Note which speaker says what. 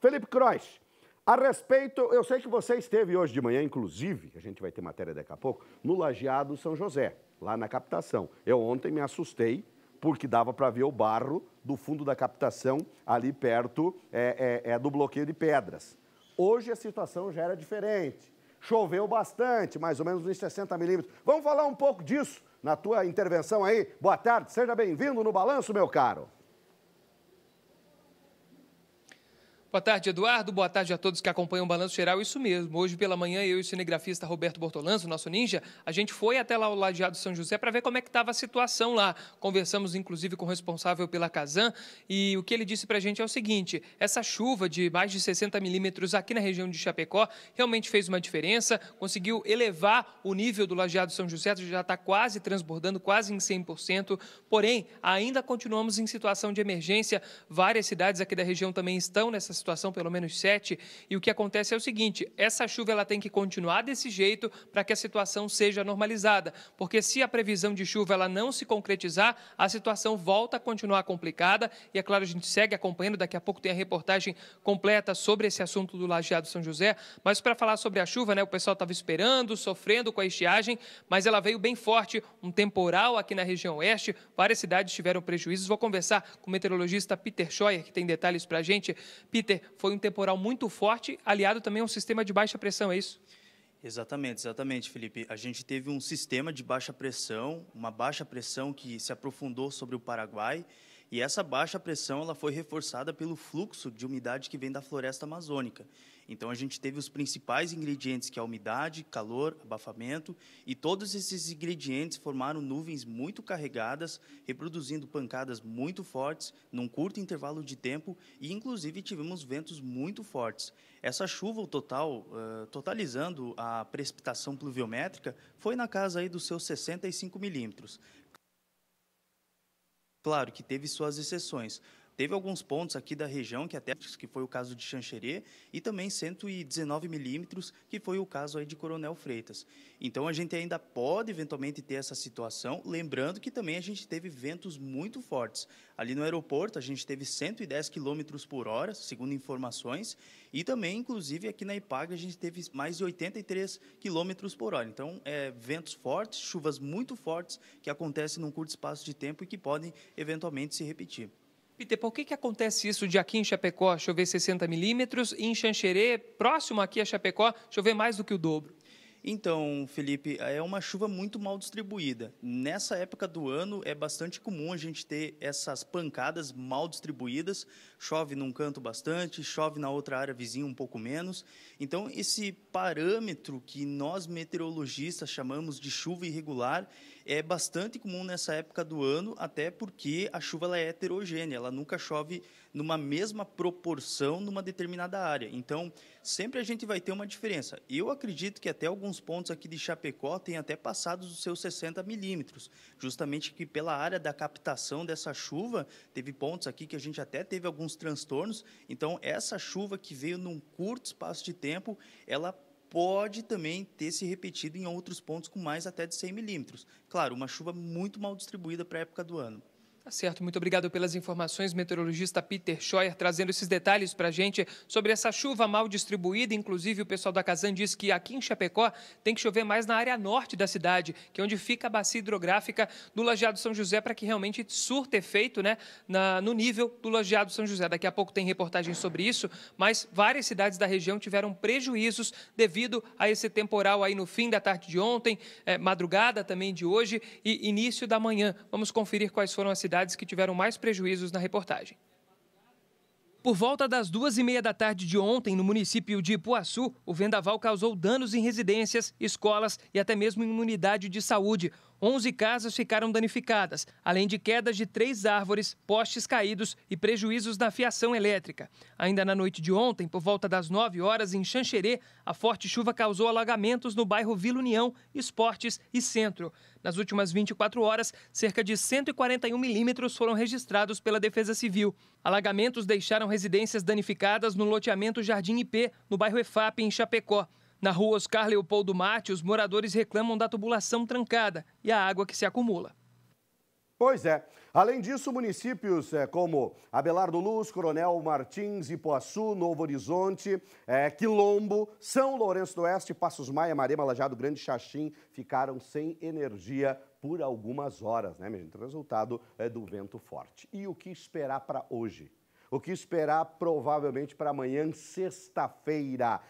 Speaker 1: Felipe Croix, a respeito, eu sei que você esteve hoje de manhã, inclusive, a gente vai ter matéria daqui a pouco, no Lajeado São José, lá na captação. Eu ontem me assustei, porque dava para ver o barro do fundo da captação ali perto do bloqueio de pedras. Hoje a situação já era diferente. Choveu bastante, mais ou menos uns 60 milímetros. Vamos falar um pouco disso na tua intervenção aí. Boa tarde, seja bem-vindo no Balanço, meu caro.
Speaker 2: Boa tarde, Eduardo. Boa tarde a todos que acompanham o Balanço Geral. Isso mesmo. Hoje pela manhã, eu e o cinegrafista Roberto Bortolanzo, nosso ninja, a gente foi até lá o Lajeado São José para ver como é que estava a situação lá. Conversamos, inclusive, com o responsável pela Casan e o que ele disse para a gente é o seguinte: essa chuva de mais de 60 milímetros aqui na região de Chapecó realmente fez uma diferença, conseguiu elevar o nível do Lajeado São José, já está quase transbordando, quase em 100%, porém, ainda continuamos em situação de emergência. Várias cidades aqui da região também estão nessa situação, pelo menos 7, e o que acontece é o seguinte: essa chuva ela tem que continuar desse jeito para que a situação seja normalizada, porque se a previsão de chuva ela não se concretizar, a situação volta a continuar complicada, e é claro, a gente segue acompanhando, daqui a pouco tem a reportagem completa sobre esse assunto do Lajeado São José, mas para falar sobre a chuva, né, o pessoal estava esperando, sofrendo com a estiagem, mas ela veio bem forte, um temporal aqui na região oeste, várias cidades tiveram prejuízos. Vou conversar com o meteorologista Peter Scheuer, que tem detalhes para a gente. Peter, foi um temporal muito forte, aliado também a um sistema de baixa pressão, é isso?
Speaker 3: Exatamente, Felipe. A gente teve um sistema de baixa pressão, uma baixa pressão que se aprofundou sobre o Paraguai, e essa baixa pressão ela foi reforçada pelo fluxo de umidade que vem da floresta amazônica. Então, a gente teve os principais ingredientes, que é a umidade, calor, abafamento, e todos esses ingredientes formaram nuvens muito carregadas, reproduzindo pancadas muito fortes, num curto intervalo de tempo, e, inclusive, tivemos ventos muito fortes. Essa chuva, o total, totalizando a precipitação pluviométrica, foi na casa aí dos seus 65 milímetros. Claro que teve suas exceções. Teve alguns pontos aqui da região, que foi o caso de Xanxerê, e também 119 milímetros, que foi o caso aí de Coronel Freitas. Então, a gente ainda pode, eventualmente, ter essa situação, lembrando que também a gente teve ventos muito fortes. Ali no aeroporto, a gente teve 110 km por hora, segundo informações, e também, inclusive, aqui na Ipag, a gente teve mais de 83 km por hora. Então, ventos fortes, chuvas muito fortes, que acontecem num curto espaço de tempo e que podem, eventualmente, se repetir.
Speaker 2: Peter, por que acontece isso de aqui em Chapecó chover 60 milímetros e em Xanxerê, próximo aqui a Chapecó, chover mais do que o dobro?
Speaker 3: Então, Felipe, é uma chuva muito mal distribuída. Nessa época do ano, é bastante comum a gente ter essas pancadas mal distribuídas. Chove num canto bastante, chove na outra área vizinha um pouco menos. Então, esse parâmetro que nós meteorologistas chamamos de chuva irregular é bastante comum nessa época do ano, até porque a chuva ela é heterogênea, ela nunca chove numa mesma proporção numa determinada área. Então, sempre a gente vai ter uma diferença. Eu acredito que até alguns pontos aqui de Chapecó têm até passado dos seus 60 milímetros, justamente que pela área da captação dessa chuva, teve pontos aqui que a gente até teve alguns transtornos. Então, essa chuva que veio num curto espaço de tempo, ela pode também ter se repetido em outros pontos com mais até de 100 milímetros. Claro, uma chuva muito mal distribuída para a época do ano.
Speaker 2: Tá certo, muito obrigado pelas informações, meteorologista Peter Scheuer, trazendo esses detalhes para a gente sobre essa chuva mal distribuída. Inclusive, o pessoal da Casan diz que aqui em Chapecó tem que chover mais na área norte da cidade, que é onde fica a bacia hidrográfica do Lajeado São José, para que realmente surta efeito, né, no nível do Lajeado São José. Daqui a pouco tem reportagem sobre isso, mas várias cidades da região tiveram prejuízos devido a esse temporal aí no fim da tarde de ontem, madrugada também de hoje e início da manhã. Vamos conferir quais foram as cidades que tiveram mais prejuízos na reportagem. Por volta das 2h30 da tarde de ontem, no município de Ipuaçu, o vendaval causou danos em residências, escolas e até mesmo em unidade de saúde. 11 casas ficaram danificadas, além de quedas de 3 árvores, postes caídos e prejuízos na fiação elétrica. Ainda na noite de ontem, por volta das 9 horas, em Xanxerê, a forte chuva causou alagamentos no bairro Vila União, Esportes e Centro. Nas últimas 24 horas, cerca de 141 milímetros foram registrados pela Defesa Civil. Alagamentos deixaram residências danificadas no loteamento Jardim IP, no bairro EFAP, em Chapecó. Na rua Oscar Leopoldo Mate, os moradores reclamam da tubulação trancada e a água que se acumula.
Speaker 1: Pois é. Além disso, municípios como Abelardo Luz, Coronel Martins, Ipuaçu, Novo Horizonte, Quilombo, São Lourenço do Oeste, Passos Maia, Marema, Lajeado Grande, Xaxim ficaram sem energia por algumas horas, né, minha gente? Resultado do vento forte. E o que esperar para hoje? O que esperar provavelmente para amanhã, sexta-feira?